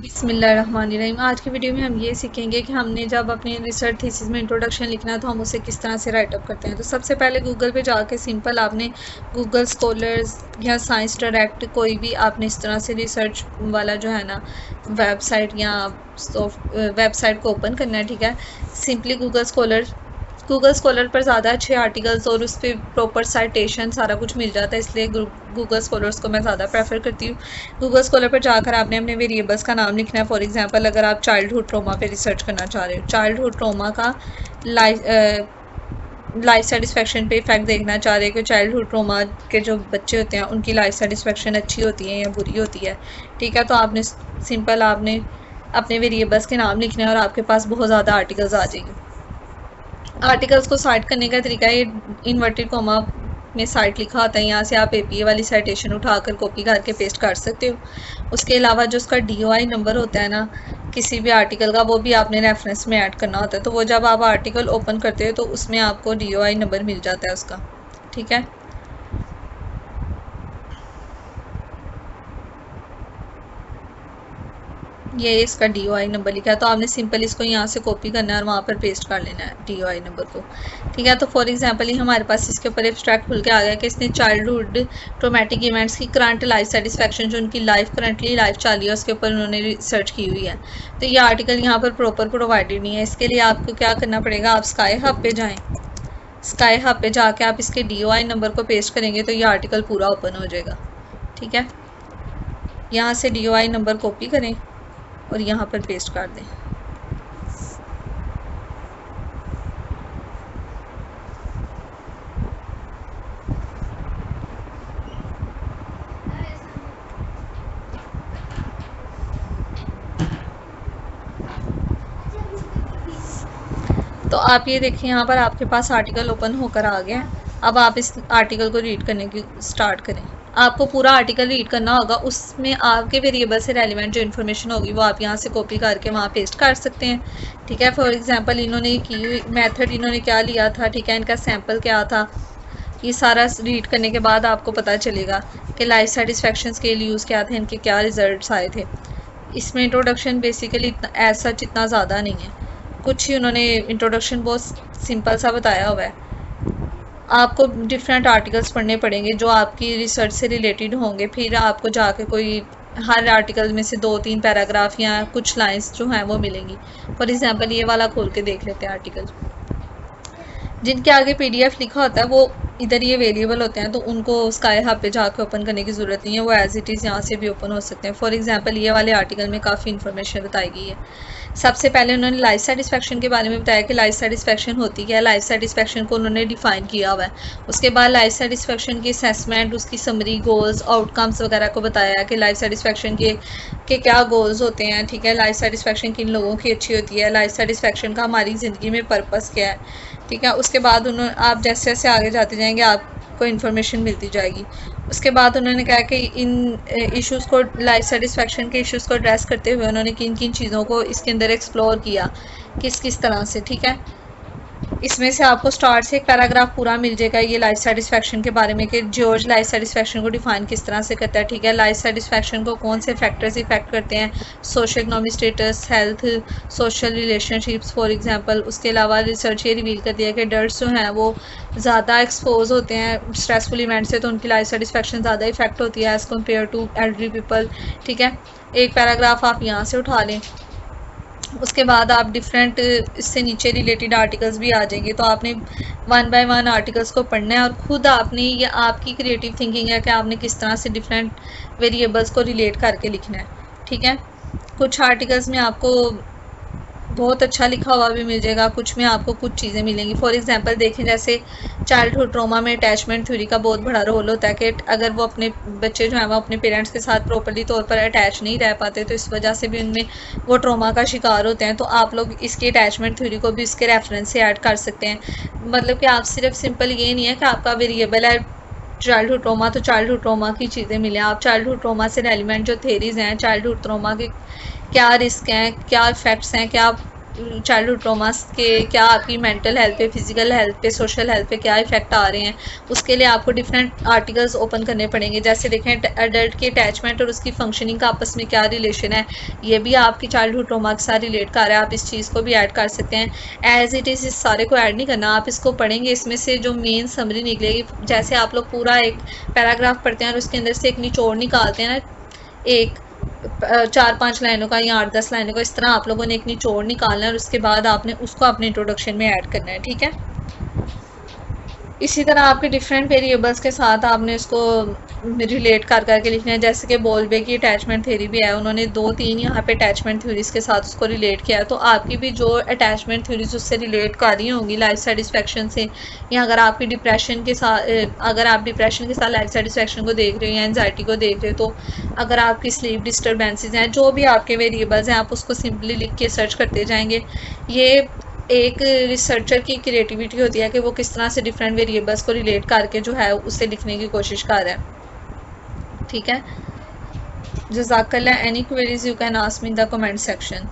बिस्मिल्लाहिर्रहमानिर्रहीम। आज की वीडियो में हम ये सीखेंगे कि हमने जब अपनी रिसर्च थीसिस में इंट्रोडक्शन लिखना है तो हम उसे किस तरह से राइट अप करते हैं। तो सबसे पहले गूगल पे जाके सिंपल आपने गूगल स्कॉलर्स या साइंस डायरेक्ट कोई भी आपने इस तरह से रिसर्च वाला जो है ना वेबसाइट या वेबसाइट को ओपन करना है। ठीक है, सिंपली गूगल स्कॉलर पर ज़्यादा अच्छे आर्टिकल्स और उस पर प्रॉपर साइटेशन सारा कुछ मिल जाता है, इसलिए गूगल स्कॉलर्स को मैं ज़्यादा प्रेफर करती हूँ। गूगल स्कॉलर पर जाकर आपने अपने वेरिएबल्स का नाम लिखना है। फॉर एग्जांपल अगर आप चाइल्डहुड ट्रॉमा पे रिसर्च करना चाह रहे हो, चाइल्डहुड ट्रॉमा का लाइफ सेटिस्फेक्शन पे इफेक्ट देखना चाह रहे हैं कि चाइल्डहुड ट्रॉमा के जो बच्चे होते हैं उनकी लाइफ सेटिस्फेक्शन अच्छी होती है या बुरी होती है। ठीक है, तो आपने सिंपल आपने अपने वेरिएबल्स के नाम लिखने हैं और आपके पास बहुत ज़्यादा आर्टिकल्स आ जाएंगे। आर्टिकल्स को साइट करने का तरीका है, इन्वर्टेड कॉमा में साइट लिखा होता है, यहाँ से आप एपीए वाली साइटेशन उठाकर कॉपी करके पेस्ट कर सकते हो। उसके अलावा जो उसका डीओआई नंबर होता है ना किसी भी आर्टिकल का, वो भी आपने रेफरेंस में ऐड करना होता है। तो वो जब आप आर्टिकल ओपन करते हो तो उसमें आपको डीओआई नंबर मिल जाता है उसका। ठीक है, ये इसका डीओआई नंबर लिखा है, तो आपने सिंपल इसको यहाँ से कॉपी करना है और वहाँ पर पेस्ट कर लेना है डीओआई नंबर को। ठीक है, तो फॉर एग्जांपल ही हमारे पास इसके ऊपर एब्स्ट्रैक्ट खुल के आ गया कि इसने चाइल्डहुड ट्रोमेटिक इवेंट्स की करंट लाइफ सेटिस्फेक्शन, जो उनकी करंटली लाइफ चल रही है उसके ऊपर उन्होंने रिसर्च की हुई है। तो ये आर्टिकल यहाँ पर प्रॉपर प्रोवाइडेड नहीं है। इसके लिए आपको क्या करना पड़ेगा, आप स्काई हब पे जाएँ। स्काई हब पे जाके आप इसके डीओआई नंबर को पेस्ट करेंगे तो ये आर्टिकल पूरा ओपन हो जाएगा। ठीक है, यहाँ से डीओआई नंबर कॉपी करें और यहाँ पर पेस्ट कर दें। तो आप ये देखिए यहाँ पर आपके पास आर्टिकल ओपन होकर आ गया। अब आप इस आर्टिकल को रीड करने की स्टार्ट करें। आपको पूरा आर्टिकल रीड करना होगा, उसमें आपके वेरिएबल से रेलिवेंट जो इन्फॉर्मेशन होगी वो आप यहाँ से कॉपी करके वहाँ पेस्ट कर सकते हैं। ठीक है, फॉर एग्जांपल इन्होंने की मेथड इन्होंने क्या लिया था, ठीक है, इनका सैम्पल क्या था, ये सारा रीड करने के बाद आपको पता चलेगा कि लाइफ सेटिस्फेक्शन स्केल यूज़ क्या थे, इनके क्या रिजल्ट्स आए थे। इसमें इंट्रोडक्शन बेसिकली ऐसा इतना ज़्यादा नहीं है, कुछ ही उन्होंने इंट्रोडक्शन बहुत सिंपल सा बताया हुआ है। आपको डिफरेंट आर्टिकल्स पढ़ने पड़ेंगे जो आपकी रिसर्च से रिलेटेड होंगे, फिर आपको जाके कोई हर आर्टिकल में से 2-3 पैराग्राफ या कुछ लाइंस जो हैं वो मिलेंगी। फॉर एग्जांपल ये वाला खोल के देख लेते हैं आर्टिकल। जिनके आगे पीडीएफ लिखा होता है वो इधर ये वेरिएबल होते हैं, तो उनको स्काई हब पे जाकर ओपन करने की ज़रूरत नहीं है, वो एज इट इज़ यहाँ से भी ओपन हो सकते हैं। फॉर एग्जांपल ये वाले आर्टिकल में काफ़ी इन्फॉर्मेशन बताई गई है। सबसे पहले उन्होंने लाइफ सेटिस्फेक्शन के बारे में बताया कि लाइफ सेटिस्फेक्शन होती क्या है, लाइफ सेटिस्फेक्शन को उन्होंने डिफाइन किया हुआ है। उसके बाद लाइफ सेटिस्फेक्शन की असेसमेंट, उसकी समरी, गोल्स, आउटकम्स वगैरह को बताया कि लाइफ सेटिस्फेक्शन के क्या गोल्स होते हैं। ठीक है, लाइफ सेटिस्फेक्शन किन लोगों की अच्छी होती है, लाइफ सेटिस्फेक्शन का हमारी ज़िंदगी में पर्पस क्या है। ठीक है, उसके बाद उन्होंने आप जैसे जैसे आगे जाते जाएंगे आपको इन्फॉर्मेशन मिलती जाएगी। उसके बाद उन्होंने कहा कि इन इश्यूज़ को, लाइफ सेटिस्फेक्शन के इश्यूज़ को एड्रेस करते हुए उन्होंने किन किन चीज़ों को इसके अंदर एक्सप्लोर किया, किस किस तरह से। ठीक है, इसमें से आपको स्टार्ट से एक पैराग्राफ पूरा मिल जाएगा ये लाइफ सेटिस्फेक्शन के बारे में कि जॉर्ज लाइफ सेटिस्फेक्शन को डिफाइन किस तरह से करता है। ठीक है, लाइफ सेटिस्फेक्शन को कौन से फैक्टर्स इफेक्ट करते हैं, social economic status, health, social relationships for example. उसके अलावा रिसर्च ये रिवील कर दिया कि डर्स जो हैं वो ज़्यादा एक्सपोज होते हैं स्ट्रेसफुल इवेंट से, तो उनकी लाइफ सेटिस्फेक्शन ज़्यादा इफेक्ट होती है as compare to elderly people. ठीक है, एक पैराग्राफ आप यहाँ से उठा लें। उसके बाद आप डिफरेंट इससे नीचे रिलेटेड आर्टिकल्स भी आ जाएंगे, तो आपने 1 बाय 1 आर्टिकल्स को पढ़ना है और ख़ुद आपने, ये आपकी क्रिएटिव थिंकिंग है कि आपने किस तरह से डिफरेंट वेरिएबल्स को रिलेट करके लिखना है। ठीक है, कुछ आर्टिकल्स में आपको बहुत अच्छा लिखा हुआ भी मिल जाएगा, कुछ में आपको कुछ चीज़ें मिलेंगी। फॉर एग्जांपल देखें, जैसे चाइल्डहुड ट्रॉमा में अटैचमेंट थ्योरी का बहुत बड़ा रोल होता है कि अगर वो अपने बच्चे जो हैं वो अपने पेरेंट्स के साथ प्रॉपर्ली तौर पर अटैच नहीं रह पाते, तो इस वजह से भी उनमें वो ट्रॉमा का शिकार होते हैं। तो आप लोग इसकी अटैचमेंट थ्योरी को भी इसके रेफरेंस से ऐड कर सकते हैं। मतलब कि आप सिर्फ सिंपल ये नहीं है कि आपका वेरिएबल है चाइल्डहुड ट्रॉमा तो चाइल्डहुड ट्रॉमा की चीज़ें मिलें, आप चाइल्डहुड ट्रॉमा से रेलिवेंट जो थेरीज़ हैं, चाइल्डहुड ट्रॉमा के क्या रिस्क हैं, क्या इफ़ेक्ट्स हैं, क्या चाइल्डहुड ट्रॉमास के क्या आपकी मेंटल हेल्थ पे, फिजिकल हेल्थ पे, सोशल हेल्थ पे क्या इफेक्ट आ रहे हैं, उसके लिए आपको डिफरेंट आर्टिकल्स ओपन करने पड़ेंगे। जैसे देखें एडल्ट की अटैचमेंट और उसकी फंक्शनिंग का आपस में क्या रिलेशन है, ये भी आपकी चाइल्डहुड ट्रॉमा के साथ रिलेट कर रहा है, आप इस चीज़ को भी ऐड कर सकते हैं। एज इट इज़ इस सारे को ऐड नहीं करना, आप इसको पढ़ेंगे, इसमें से जो मेन समरी निकलेगी, जैसे आप लोग पूरा एक पैराग्राफ पढ़ते हैं और उसके अंदर से एक निचोड़ निकालते हैं ना, एक 4-5 लाइनों का या 8-10 लाइनों का, इस तरह आप लोगों ने एक निचोड़ निकालना है और उसके बाद आपने उसको अपने इंट्रोडक्शन में ऐड करना है, ठीक है। इसी तरह आपके डिफरेंट वेरिएबल्स के साथ आपने उसको रिलेट कर करके लिखना है। जैसे कि बॉल्बे की अटैचमेंट थ्योरी भी है, उन्होंने 2-3 यहाँ पे अटैचमेंट थ्योरीज के साथ उसको रिलेट किया है। तो आपकी भी जो अटैचमेंट थ्योरीज उससे रिलेट कर रही होंगी लाइफ सेटिस्फेक्शन से, या अगर आपकी डिप्रेशन के साथ, अगर आप डिप्रेशन के साथ लाइफ सेटिस्फेक्शन को देख रहे हो या एनजाइटी को देख रहे हो, तो अगर आपकी स्लीप डिस्टर्बेंसेज हैं, जो भी आपके वेरिएबल्स हैं, आप उसको सिंपली लिख के सर्च करते जाएंगे। ये एक रिसर्चर की क्रिएटिविटी होती है कि वो किस तरह से डिफरेंट वेरिएबल्स को रिलेट करके जो है उसे लिखने की कोशिश कर रहा है, ठीक है। जज़ाकल्लाह। Any queries you can ask me in the comment section.